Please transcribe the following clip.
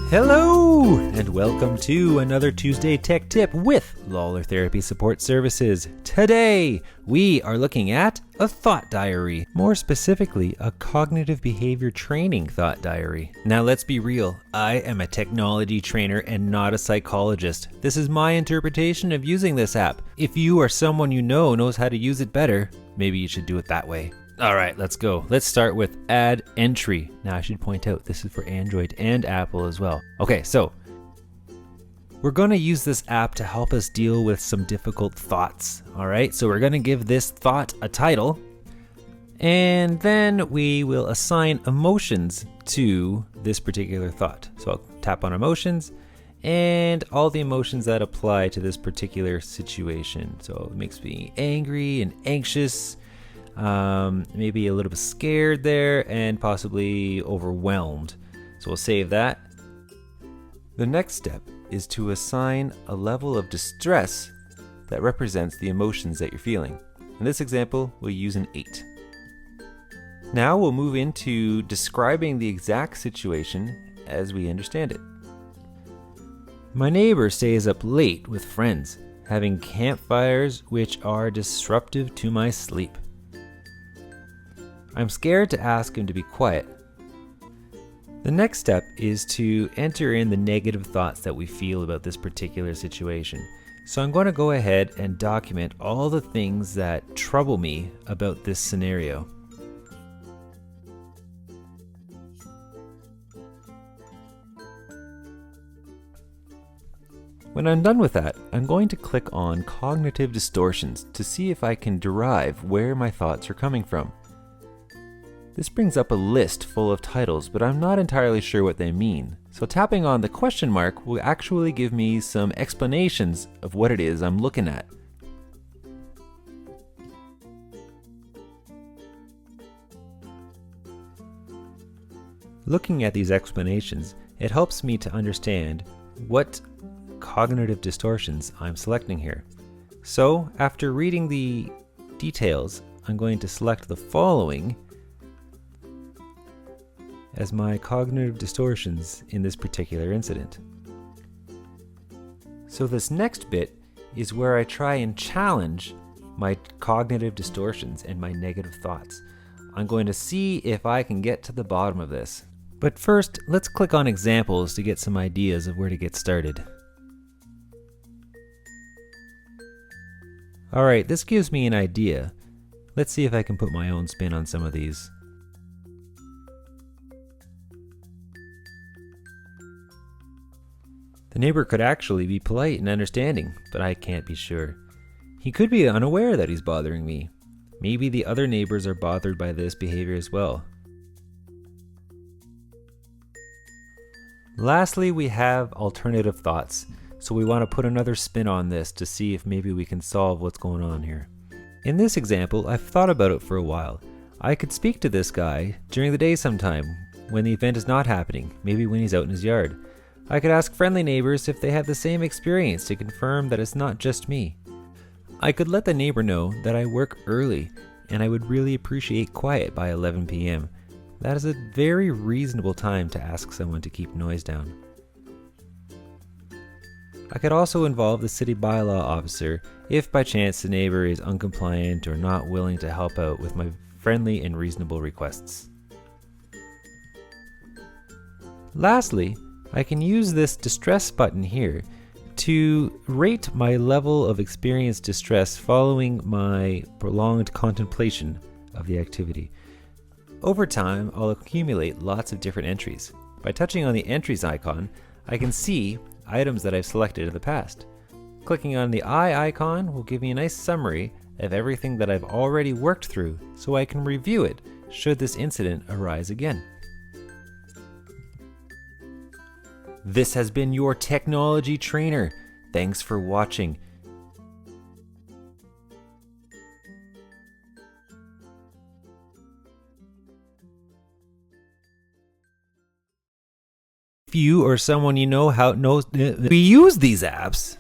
Hello, and welcome to another Tuesday Tech Tip with Lawlor Therapy Support Services. Today, we are looking at a thought diary, more specifically, a cognitive behavior training thought diary. Now, let's be real. I am a technology trainer and not a psychologist. This is my interpretation of using this app. If you or someone you know knows how to use it better, maybe you should do it that way. All right, let's go. Let's start with add entry. Now I should point out this is for Android and Apple as well. Okay, so we're going to use this app to help us deal with some difficult thoughts. All right, so we're going to give this thought a title, and then we will assign emotions to this particular thought. So I'll tap on emotions and all the emotions that apply to this particular situation. So it makes me angry and anxious, maybe a little bit scared there, and possibly overwhelmed. So we'll save that. The next step is to assign a level of distress that represents the emotions that you're feeling. In this example, we'll use an 8. Now we'll move into describing the exact situation as we understand it. My neighbor stays up late with friends, having campfires which are disruptive to my sleep. I'm scared to ask him to be quiet. The next step is to enter in the negative thoughts that we feel about this particular situation. So I'm going to go ahead and document all the things that trouble me about this scenario. When I'm done with that, I'm going to click on Cognitive Distortions to see if I can derive where my thoughts are coming from. This brings up a list full of titles, but I'm not entirely sure what they mean. So tapping on the question mark will actually give me some explanations of what it is I'm looking at. Looking at these explanations, it helps me to understand what cognitive distortions I'm selecting here. So after reading the details, I'm going to select the following as my cognitive distortions in this particular incident. So this next bit is where I try and challenge my cognitive distortions and my negative thoughts. I'm going to see if I can get to the bottom of this. But first, let's click on examples to get some ideas of where to get started. Alright, this gives me an idea. Let's see if I can put my own spin on some of these. The neighbor could actually be polite and understanding, but I can't be sure. He could be unaware that he's bothering me. Maybe the other neighbors are bothered by this behavior as well. Lastly, we have alternative thoughts, so we want to put another spin on this to see if maybe we can solve what's going on here. In this example, I've thought about it for a while. I could speak to this guy during the day sometime, when the event is not happening, maybe when he's out in his yard. I could ask friendly neighbors if they have the same experience to confirm that it's not just me. I could let the neighbor know that I work early and I would really appreciate quiet by 11 p.m. That is a very reasonable time to ask someone to keep noise down. I could also involve the city bylaw officer if by chance the neighbor is uncompliant or not willing to help out with my friendly and reasonable requests. Lastly, I can use this distress button here to rate my level of experienced distress following my prolonged contemplation of the activity. Over time, I'll accumulate lots of different entries. By touching on the entries icon, I can see items that I've selected in the past. Clicking on the eye icon will give me a nice summary of everything that I've already worked through, so I can review it should this incident arise again. This has been your technology trainer. Thanks for watching. If you or someone you know we use these apps,